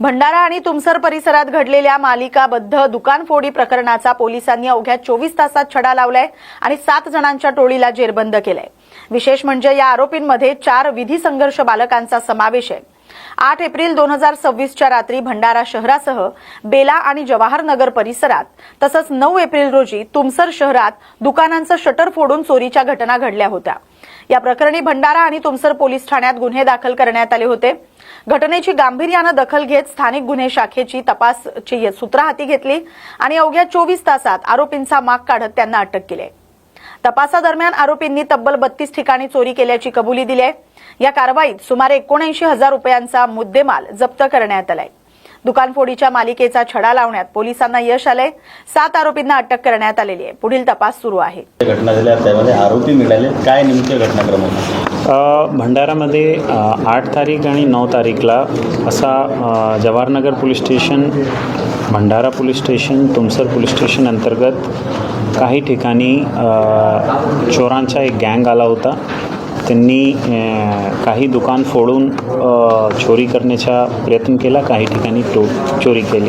भंडारा आणि तुमसर परिसरात घडलेल्या मालिकाबद्ध दुकानफोडी प्रकरणाचा पोलिसांनी अवघ्या 24 तासात छडा लावलाय आणि 7 जणांच्या टोळीला जेरबंद केलंय। विशेष म्हणजे या आरोपींमध्ये 4 विधी संघर्ष बालकांचा समावेश आहे। 8 एप्रिल 2026 च्या रात्री भंडारा शहरासह बेला आणि जवाहर नगर परिसरात तसंच 9 एप्रिल रोजी तुमसर शहरात दुकानांचं शटर फोडून चोरीच्या घटना घडल्या होत्या। या प्रकरणी भंडारा आणि तुमसर पोलीस ठाण्यात गुन्हे दाखल करण्यात आले होते। घटनेची गांभीर्याने दखल घेत स्थानिक गुन्हे शाखेची तपासची सूत्र हाती घेतली आणि अवघ्या 24 तासात आरोपींचा माग काढत त्यांना अटक केली। तपासादरम्यान आरोपींनी तब्बल 32 ठिकाणी चोरी केल्याची कबुली दिली आहे। या कारवाईत सुमारे 79,000 रुपयांचा मुद्देमाल जप्त करण्यात आलाय। दुकानफोडीच्या मालिकेचा छडा लावण्यात पोलिसांना यश आलंय। 7 आरोपींना अटक करण्यात आलेली आहे। पुढील तपास सुरू आहे। घटना झाल्या त्यामध्ये आरोपी मिळाले, काय नेमके घटनाक्रम होता? भंडारामध्ये 8 तारीख आणि 9 तारीखला असा Jawahar Nagar police station, Bhandara police station, Tumsar police station अंतर्गत काही ठिकाणी चोरांचा एक गँग आला होता। त्यांनी काही दुकान फोडून चोरी करण्याचा प्रयत्न केला, काही ठिकाणी चोरी केली।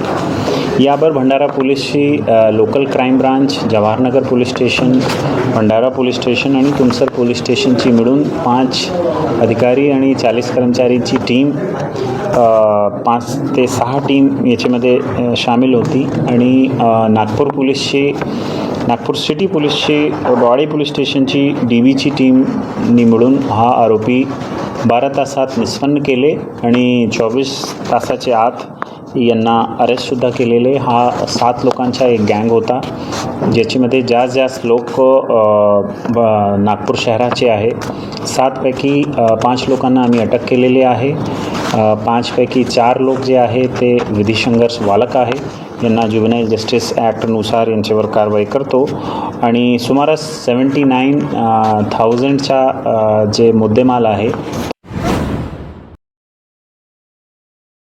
यावर भंडारा पोलीसची local crime branch, Jawaharnagar police station, Bhandara police station आणि तुमसर पोलीस स्टेशनची मिळून 5 अधिकारी आणि 40 कर्मचाऱ्यांची टीम, 5 ते 6 टीम याच्यामध्ये सामील होती आणि नागपूर सिटी पोलीसची वाडी पोलीस स्टेशनची DBची टीमनी मिळून हा आरोपी 12 तासात निष्पन्न केले आणि 24 तासाच्या आत यांना अरेस्टसुद्धा केलेले। हा 7 लोकांचा एक गँग होता, ज्याच्यामध्ये जास्त लोक नागपूर शहराचे आहे। 7 पैकी 5 लोकांना आम्ही अटक केलेली आहे। 5 पैकी 4 लोक जे आहे ते विधी संघर्ष बालक आहे, यांना जुवेनाइल जस्टिस ॲक्टनुसार यांच्यावर कारवाई करतो आणि सुमारे 79,000चा जे मुद्देमाल आहे